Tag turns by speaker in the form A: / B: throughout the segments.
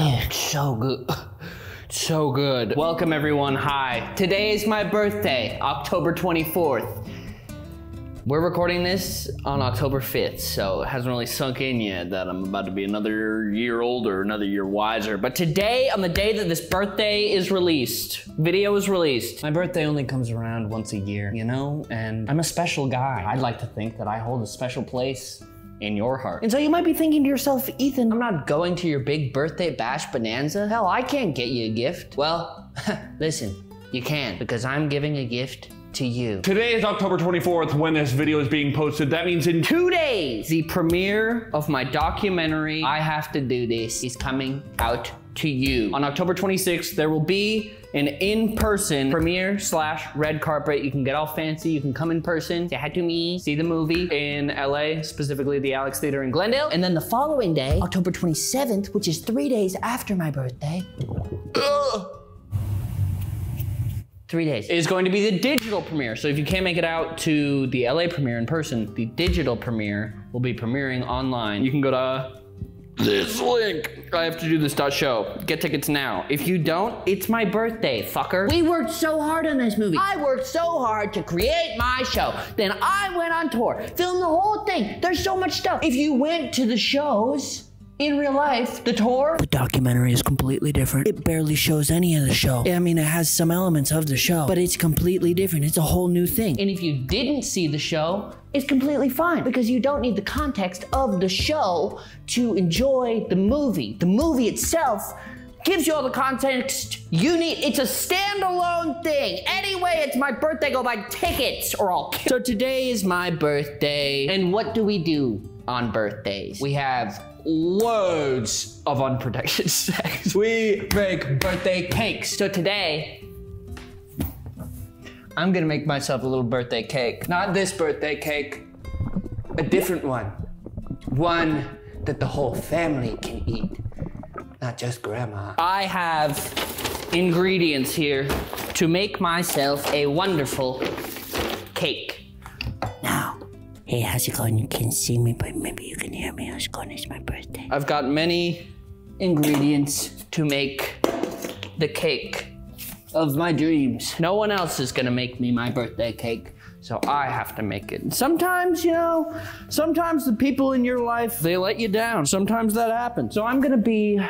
A: It's so good. So good. Welcome everyone, hi. Today is my birthday, October 24th. We're recording this on October 5th, so it hasn't really sunk in yet that I'm about to be another year older, another year wiser. But today, on the day that this birthday is released, video is released. My birthday only comes around once a year, you know? And I'm a special guy. I'd like to think that I hold a special place in your heart. And so you might be thinking to yourself, Ethan, I'm not going to your big birthday bash bonanza. Hell, I can't get you a gift. Well, listen, you can, because I'm giving a gift to you.
B: Today is October 24th when this video is being posted. That means in 2 days,
A: the premiere of my documentary, I Have to Do This, is coming out to you. On October 26th, there will be an in-person premiere / red carpet. You can get all fancy, you can come in person, say hi to me, see the movie in LA, specifically the Alex Theater in Glendale. And then the following day, October 27th, which is 3 days after my birthday, 3 days, is going to be the digital premiere. So if you can't make it out to the LA premiere in person, the digital premiere will be premiering online. You can go to this link. I have to do this.show. Get tickets now. If you don't, it's my birthday, fucker. We worked so hard on this movie. I worked so hard to create my show. Then I went on tour, filmed the whole thing. There's so much stuff. If you went to the shows, in real life, the tour, the documentary is completely different. It barely shows any of the show. I mean, it has some elements of the show, but it's completely different. It's a whole new thing. And if you didn't see the show, it's completely fine because you don't need the context of the show to enjoy the movie. The movie itself gives you all the context you need. It's a standalone thing. Anyway, it's my birthday, go buy tickets or I'll kill. So today is my birthday, and what do we do on birthdays? We have loads of unprotected sex. We make birthday cakes. So today, I'm gonna make myself a little birthday cake. Not this birthday cake, a different one. One that the whole family can eat, not just grandma. I have ingredients here to make myself a wonderful cake. Now, hey, how's it going? You can't see me, but maybe you can hear me. How's it going? It's my birthday. I've got many ingredients to make the cake of my dreams. No one else is gonna make me my birthday cake, so I have to make it. And sometimes, you know, sometimes the people in your life, they let you down. Sometimes that happens. So I'm gonna be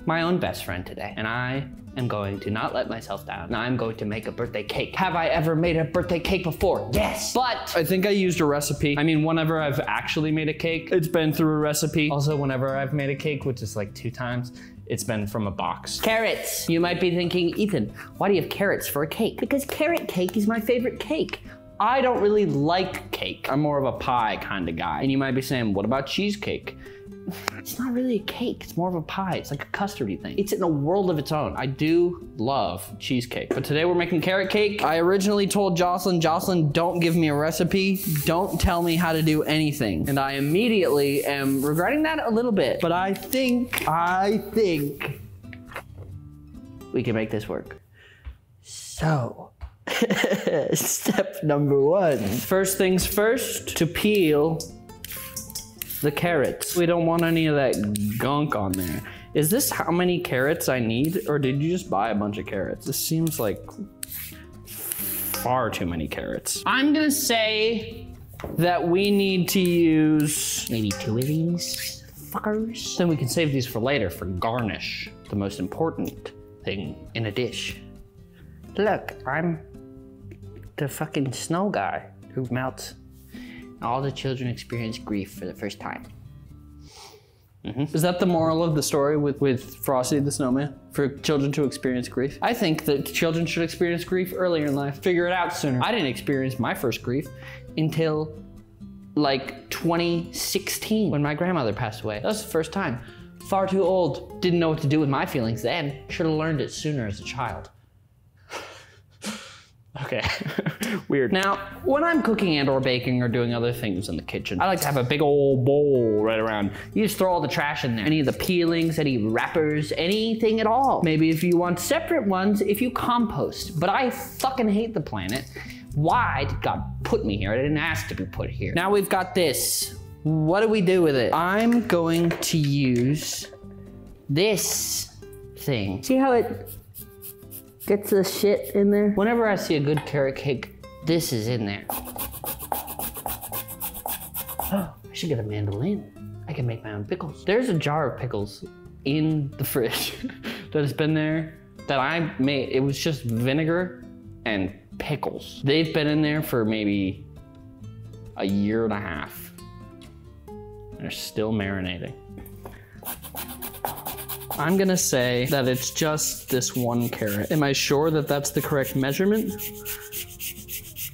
A: my own best friend today, and I am going to not let myself down. And I'm going to make a birthday cake. Have I ever made a birthday cake before? Yes. But I think I used a recipe. I mean, whenever I've actually made a cake, it's been through a recipe. Also, whenever I've made a cake, which is like 2 times, it's been from a box. Carrots. You might be thinking, Ethan, why do you have carrots for a cake? Because carrot cake is my favorite cake. I don't really like cake. I'm more of a pie kind of guy. And you might be saying, what about cheesecake? It's not really a cake, it's more of a pie. It's like a custardy thing. It's in a world of its own. I do love cheesecake, but today we're making carrot cake. I originally told Jocelyn, don't give me a recipe. Don't tell me how to do anything. And I immediately am regretting that a little bit, but I think we can make this work. So, step number 1. First things first, to peel the carrots. We don't want any of that gunk on there. Is this how many carrots I need, or did you just buy a bunch of carrots? This seems like far too many carrots. I'm gonna say that we need to use maybe 2 of these fuckers. Then we can save these for later for garnish, the most important thing in a dish. Look, I'm the fucking snow guy who melts. All the children experience grief for the first time. Is that the moral of the story with Frosty the Snowman? For children to experience grief? I think that children should experience grief earlier in life. Figure it out sooner. I didn't experience my first grief until like 2016 when my grandmother passed away. That was the first time. Far too old. Didn't know what to do with my feelings then. Should have learned it sooner as a child. Okay, weird. Now, when I'm cooking and or baking or doing other things in the kitchen, I like to have a big old bowl right around. You just throw all the trash in there. Any of the peelings, any wrappers, anything at all. Maybe if you want separate ones, if you compost. But I fucking hate the planet. Why did God put me here? I didn't ask to be put here. Now we've got this. What do we do with it? I'm going to use this thing. See how it gets the shit in there? Whenever I see a good carrot cake, this is in there. Oh, I should get a mandolin. I can make my own pickles. There's a jar of pickles in the fridge that has been there that I made. It was just vinegar and pickles. They've been in there for maybe a year and a half. They're still marinating. I'm gonna say that it's just this one carrot. Am I sure that that's the correct measurement?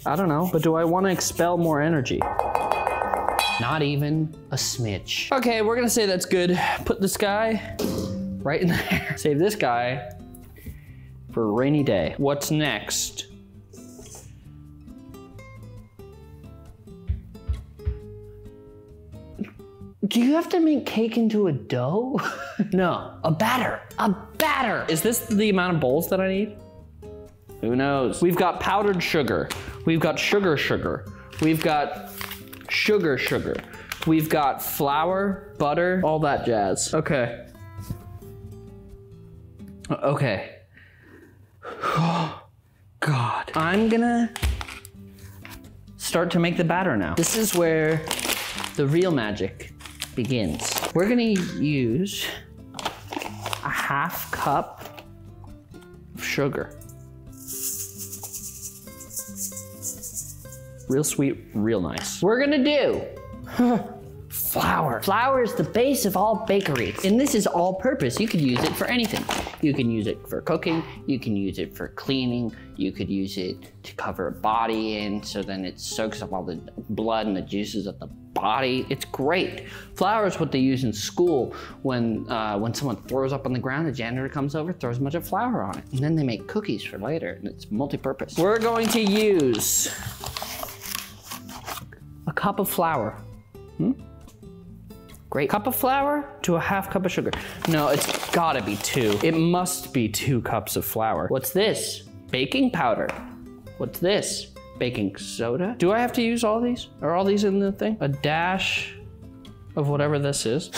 A: I don't know, but do I want to expel more energy? Not even a smidge. Okay, we're gonna say that's good. Put this guy right in there. Save this guy for a rainy day. What's next? Do you have to make cake into a dough? No, a batter, a batter. Is this the amount of bowls that I need? Who knows? We've got powdered sugar. We've got sugar. We've got sugar. We've got flour, butter, all that jazz. Okay. Okay. Oh, God. I'm gonna start to make the batter now. This is where the real magic begins. We're gonna use a half cup of sugar. Real sweet, real nice. We're gonna do flour. Flour is the base of all bakery, and this is all purpose. You could use it for anything. You can use it for cooking, you can use it for cleaning, you could use it to cover a body in so then it soaks up all the blood and the juices of the body. It's great. Flour is what they use in school when someone throws up on the ground, the janitor comes over, throws a bunch of flour on it, and then they make cookies for later, and it's multi-purpose. We're going to use a cup of flour. Great. Cup of flour to a half cup of sugar. No, it's gotta be 2. It must be 2 cups of flour. What's this? Baking powder. What's this? Baking soda. Do I have to use all these? Are all these in the thing? A dash of whatever this is.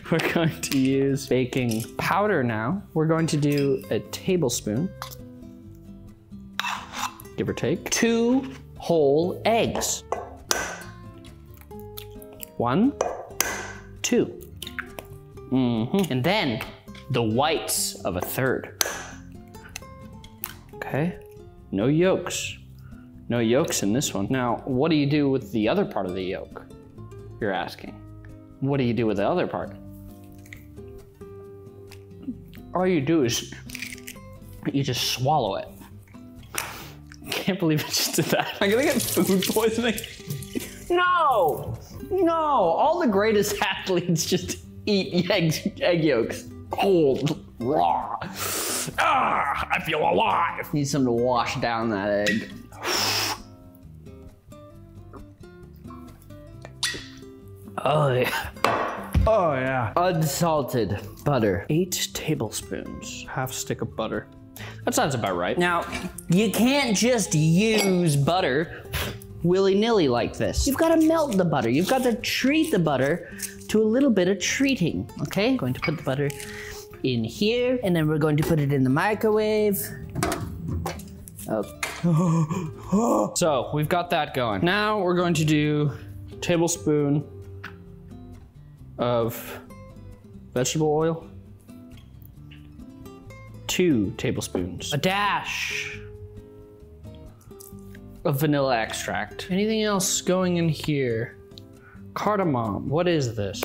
A: We're going to use baking powder now. We're going to do a tablespoon, give or take. 2 whole eggs. 1, 2. And then the whites of a 3rd. Okay, no yolks. No yolks in this one. Now, what do you do with the other part of the yolk? You're asking. What do you do with the other part? All you do is you just swallow it. Can't believe I just did that. I'm gonna get food poisoning. No! No, all the greatest athletes just eat egg yolks cold, raw. Ah, I feel alive. Need something to wash down that egg. Oh yeah. Oh yeah. Unsalted butter. 8 tablespoons. Half stick of butter. That sounds about right. Now, you can't just use butter willy-nilly like this. You've got to melt the butter. You've got to treat the butter to a little bit of treating, okay? I'm going to put the butter in here, and then we're going to put it in the microwave. Okay. So, we've got that going. Now, we're going to do a tablespoon of vegetable oil. 2 tablespoons. A dash of vanilla extract. Anything else going in here? Cardamom, what is this?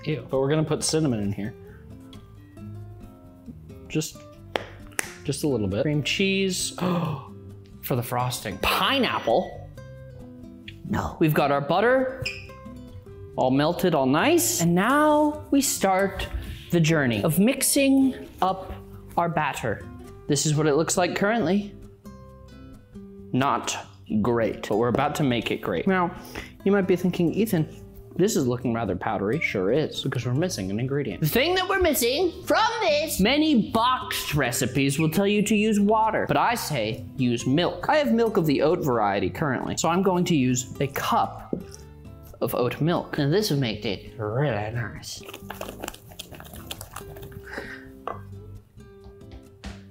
A: Ew, but we're gonna put cinnamon in here. Just a little bit. Cream cheese, for the frosting. Pineapple? No. We've got our butter, all melted, all nice. And now we start the journey of mixing up our batter. This is what it looks like currently. Not great, but we're about to make it great. Now, you might be thinking, Ethan, this is looking rather powdery. Sure is, because we're missing an ingredient. The thing that we're missing from this, many boxed recipes will tell you to use water, but I say use milk. I have milk of the oat variety currently, so I'm going to use a cup of oat milk. And this would make it really nice.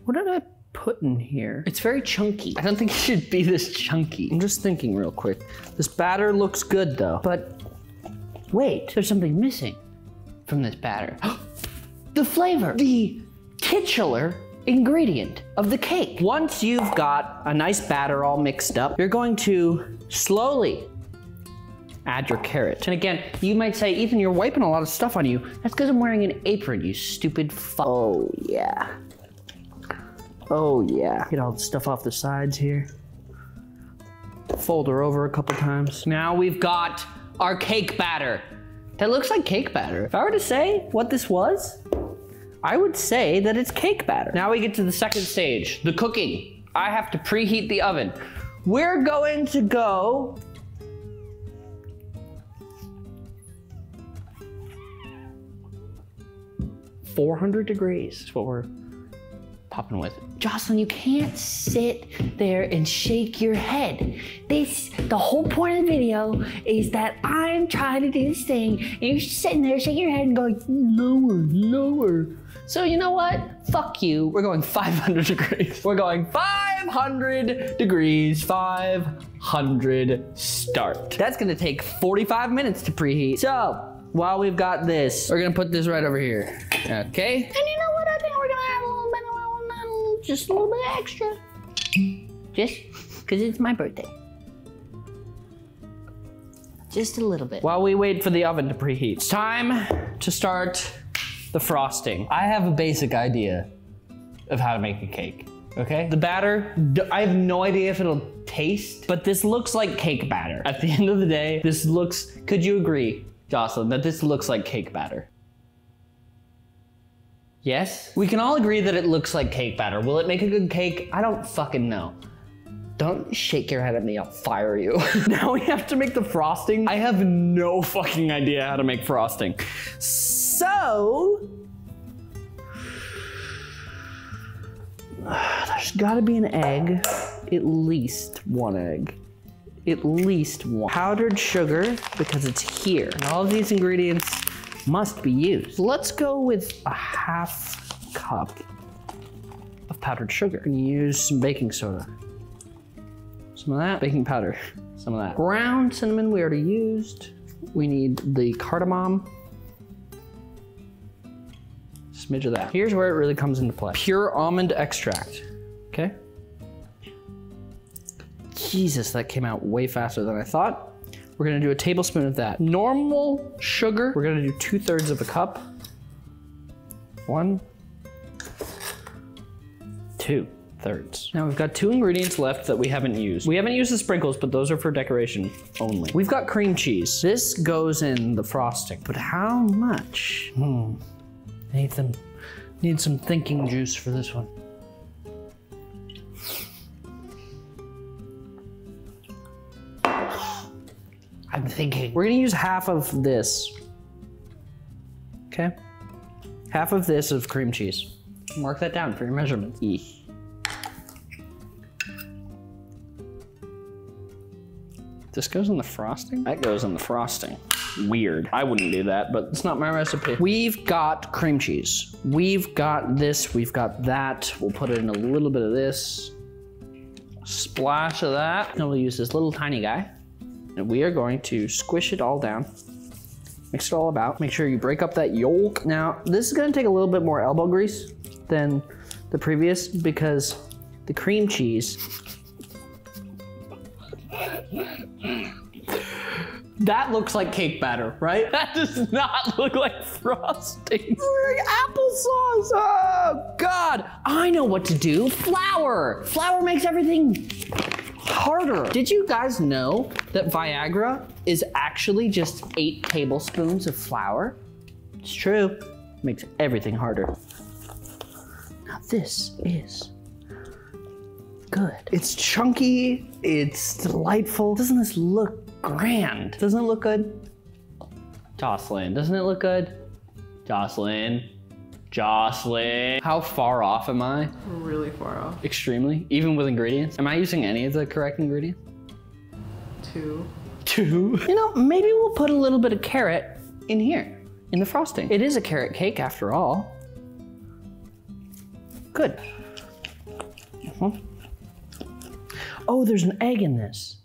A: What did I put in here? It's very chunky. I don't think it should be this chunky. I'm just thinking real quick. This batter looks good though, but wait, there's something missing from this batter. The flavor, the titular ingredient of the cake. Once you've got a nice batter all mixed up, you're going to slowly add your carrot. And again, you might say, Ethan, you're wiping a lot of stuff on you. That's because I'm wearing an apron, you stupid fuck. Oh yeah. Oh yeah. Get all the stuff off the sides here. Fold her over a couple times. Now we've got our cake batter. That looks like cake batter. If I were to say what this was, I would say that it's cake batter. Now we get to the second stage, the cooking. I have to preheat the oven. We're going to go 400 degrees is what we're popping with. Jocelyn, you can't sit there and shake your head. The whole point of the video is that I'm trying to do this thing and you're sitting there shaking your head and going, lower, lower. So you know what? Fuck you. We're going 500 degrees. We're going 500 degrees, 500 start. That's gonna take 45 minutes to preheat. So, while we've got this, we're gonna put this right over here, okay? And you know what? I think we're gonna add a little bit, just a little bit extra. Just because it's my birthday. Just a little bit. While we wait for the oven to preheat, it's time to start the frosting. I have a basic idea of how to make a cake, okay? The batter, I have no idea if it'll taste, but this looks like cake batter. At the end of the day, this looks, could you agree, Jocelyn, that this looks like cake batter? Yes? We can all agree that it looks like cake batter. Will it make a good cake? I don't fucking know. Don't shake your head at me, I'll fire you. Now we have to make the frosting. I have no fucking idea how to make frosting. So, there's gotta be an egg, at least one egg. At least one. Powdered sugar, because it's here. And all of these ingredients must be used. Let's go with a ½ cup of powdered sugar. I'm gonna use some baking soda. Some of that, baking powder, some of that. Ground cinnamon we already used. We need the cardamom. Smidge of that. Here's where it really comes into play. Pure almond extract, okay? Jesus, that came out way faster than I thought. We're gonna do a tablespoon of that. Normal sugar, we're gonna do 2/3 of a cup. 1, 2/3. Now we've got 2 ingredients left that we haven't used. We haven't used the sprinkles, but those are for decoration only. We've got cream cheese. This goes in the frosting, but how much? Nathan, need some thinking juice for this one. I'm thinking. We're gonna use half of this, okay? Half of this of cream cheese. Mark that down for your measurements. This goes in the frosting? That goes in the frosting. Weird. I wouldn't do that, but it's not my recipe. We've got cream cheese. We've got this, we've got that. We'll put in a little bit of this. Splash of that. And we'll use this little tiny guy. And we are going to squish it all down. Mix it all about. Make sure you break up that yolk. Now, this is gonna take a little bit more elbow grease than the previous because the cream cheese, that looks like cake batter, right? That does not look like frosting. Applesauce, oh God. I know what to do, flour. Flour makes everything harder. Did you guys know that Viagra is actually just 8 tablespoons of flour? It's true, makes everything harder. Now this is good. It's chunky, it's delightful. Doesn't this look grand? Doesn't it look good? Jocelyn, doesn't it look good? Jocelyn, Jocelyn. How far off am I?
C: Really far off.
A: Extremely, even with ingredients. Am I using any of the correct ingredients?
C: 2. 2. You know, maybe we'll put a little bit of carrot in here, in the frosting. It is a carrot cake after all. Good. Oh, there's an egg in this.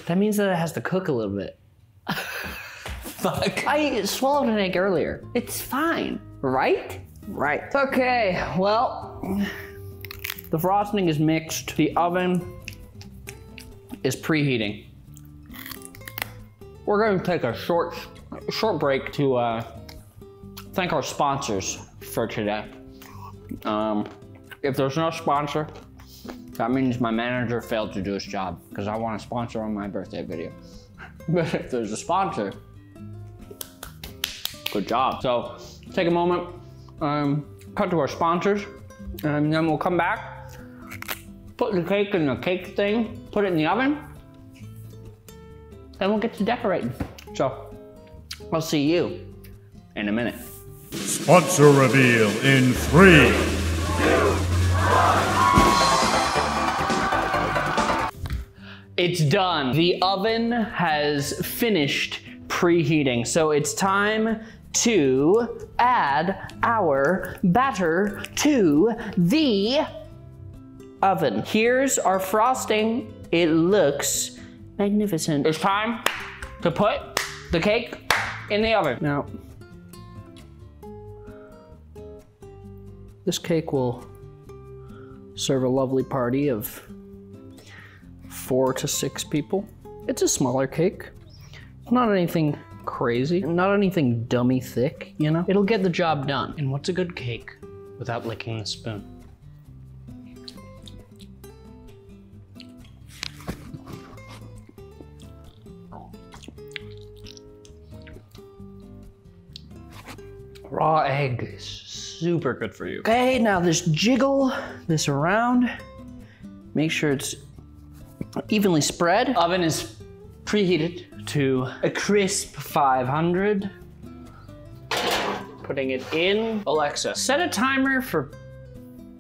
C: That means that it has to cook a little bit. Fuck. I swallowed an egg earlier. It's fine, right? Right. Okay, well, the frosting is mixed. The oven is preheating. We're going to take a short break to thank our sponsors for today. If there's no sponsor, that means my manager failed to do his job because I want a sponsor on my birthday video. But if there's a sponsor, good job. So take a moment, cut to our sponsors, and then we'll come back, put the cake in the cake thing, put it in the oven, then we'll get to decorating. So I'll see you in a minute.
D: Sponsor reveal in 3, 2, 1.
C: It's done. The oven has finished preheating, so it's time to add our batter to the oven. Here's our frosting. It looks magnificent. It's time to put the cake in the oven. Now, this cake will serve a lovely party of 4 to 6 people. It's a smaller cake. It's not anything crazy, not anything dummy thick, you know? It'll get the job done. And what's a good cake without licking the spoon? Raw egg is super good for you. Okay, now just jiggle this around. Make sure it's evenly spread. Oven is preheated to a crisp 500. Putting it in. Alexa, set a timer for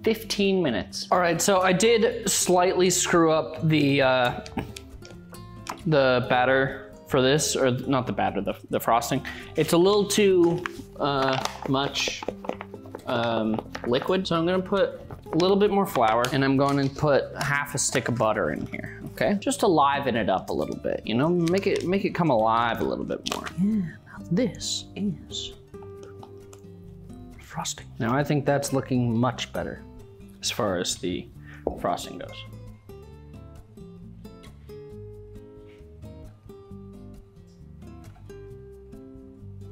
C: 15 minutes. All right, so I did slightly screw up the batter for this, or not the batter, the frosting. It's a little too much liquid, so I'm gonna put a little bit more flour, and I'm going to put half a stick of butter in here, okay? Just to liven it up a little bit, you know? Make it come alive a little bit more. Yeah, now this is frosting. Now I think that's looking much better as far as the frosting goes.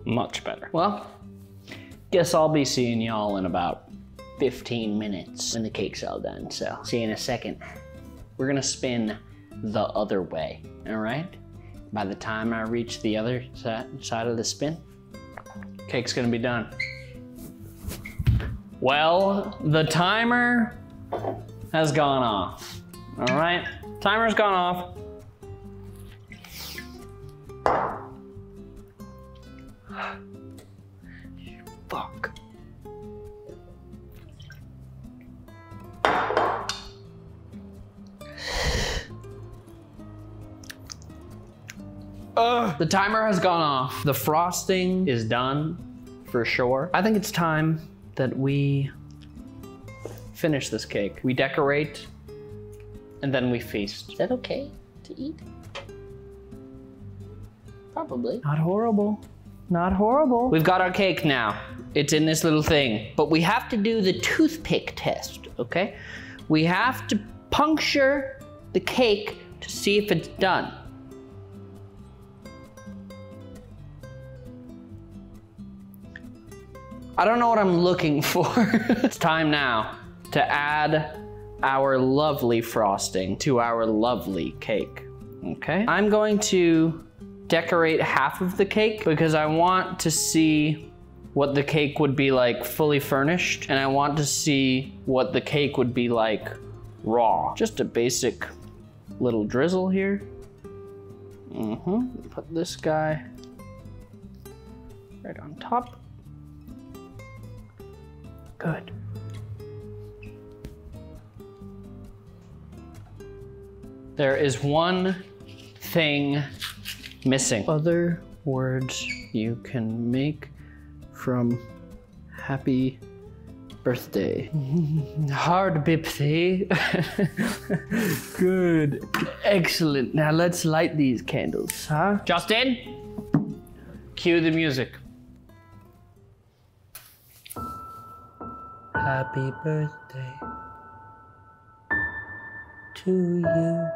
C: Much better. Well, guess I'll be seeing y'all in about 15 minutes when the cake's all done, so see you in a second. We're gonna spin the other way, all right? By the time I reach the other side of the spin, cake's gonna be done. Well, the timer has gone off, all right? Timer's gone off. Fuck. The timer has gone off. The frosting is done for sure. I think it's time that we finish this cake. We decorate and then we feast. Is that okay to eat? Probably. Not horrible. Not horrible. We've got our cake now. It's in this little thing, but we have to do the toothpick test, okay? We have to puncture the cake to see if it's done. I don't know what I'm looking for. It's time now to add our lovely frosting to our lovely cake, okay? I'm going to decorate half of the cake because I want to see what the cake would be like fully furnished, and I want to see what the cake would be like raw. Just a basic little drizzle here. Put this guy right on top. Good. There is one thing missing. Other words you can make from happy birthday. Hard birthday. Good. Excellent. Now let's light these candles, huh? Justin, cue the music.
A: Happy birthday to you.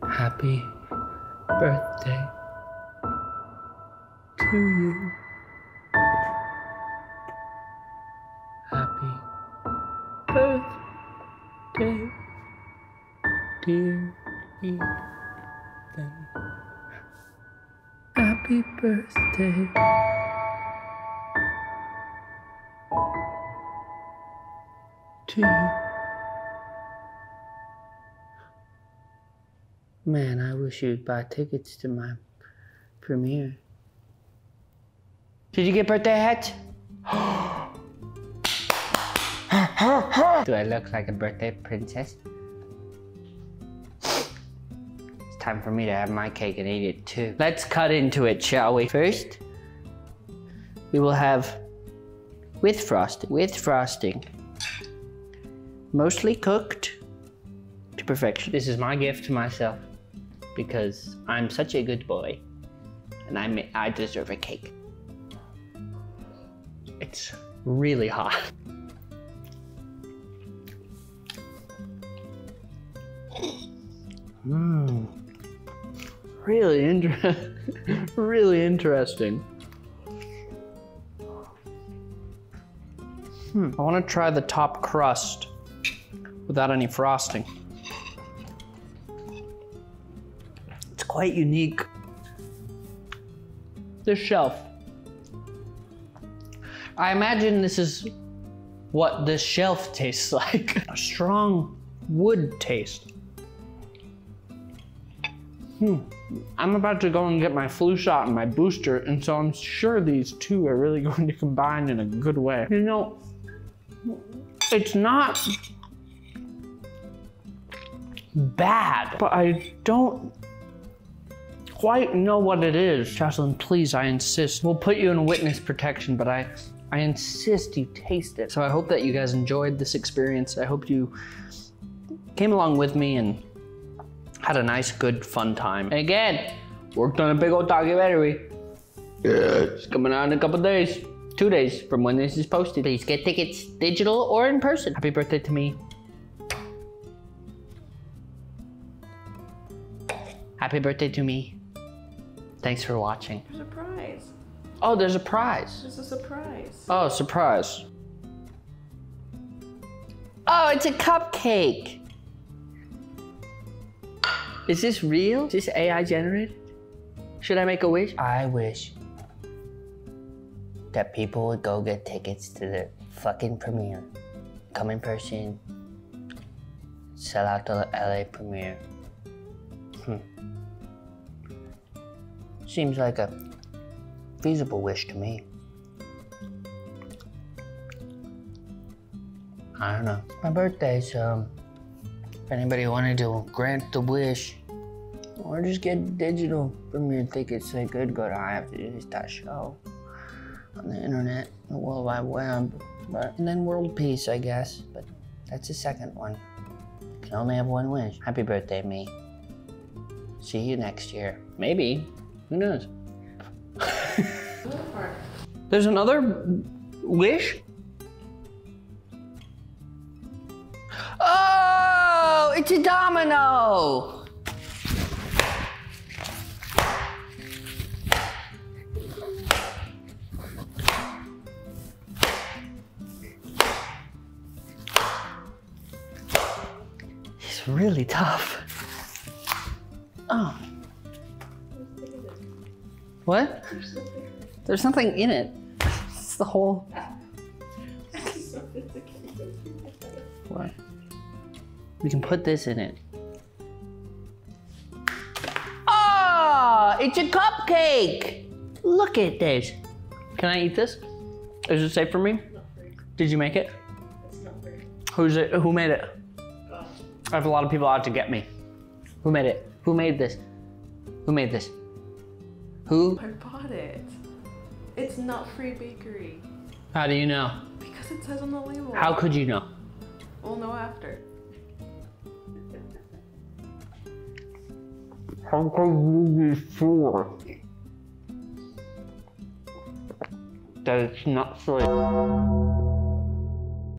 A: Happy birthday to you. Happy birthday, dear Ethan. Happy birthday. To you. Man, I wish you'd buy tickets to my premiere. Did you get birthday hats? Do I look like a birthday princess? It's time for me to have my cake and eat it too. Let's cut into it, shall we? First, we will have with frosting. Mostly cooked to perfection. This is my gift to myself because I'm such a good boy and I deserve a cake. It's really hot. Really interesting. I want to try the top crust without any frosting. It's quite unique. This shelf. I imagine this is what this shelf tastes like. A strong wood taste. I'm about to go and get my flu shot and my booster, and so I'm sure these two are really going to combine in a good way. You know, it's not bad, but I don't quite know what it is. Jocelyn, please, I insist. We'll put you in witness protection, but I insist you taste it. So I hope that you guys enjoyed this experience. I hope you came along with me and had a nice, good, fun time. And again, worked on a big old documentary. It's coming out in a couple days. 2 days from when this is posted. Please get tickets digital or in person. Happy birthday to me. Happy birthday to me. Thanks for watching.
E: There's a prize.
C: Oh, there's a prize.
E: There's a surprise.
C: Oh, surprise. Oh, it's a cupcake. Is this real? Is this AI generated? Should I make a wish? I wish that people would go get tickets to the fucking premiere. Come in person, sell out the LA premiere. Seems like a feasible wish to me. I don't know. It's my birthday, so if anybody wanted to grant the wish, or just get digital premiere tickets, they could go to IHaveToDoThis.show on the internet, the World Wide Web, and then world peace, I guess. But that's the second one. You can only have one wish. Happy birthday, me. See you next year. Maybe. Who knows? There's another wish? Oh, it's a domino! He's really tough. Oh. What? There's something in it. It's the whole... What? We can put this in it. Oh, it's a cupcake! Look at this. Can I eat this? Is it safe for me?
E: Not free.
C: Did you make it?
E: It's not free.
C: Who's it? Who made it? I have a lot of people out to get me. Who made it? Who made this? Who made this? Who?
E: I bought it. It's nut-free bakery.
C: How do you know?
E: Because it says on the label.
C: How could you know?
E: We'll know after.
C: How could you be sure that it's not free?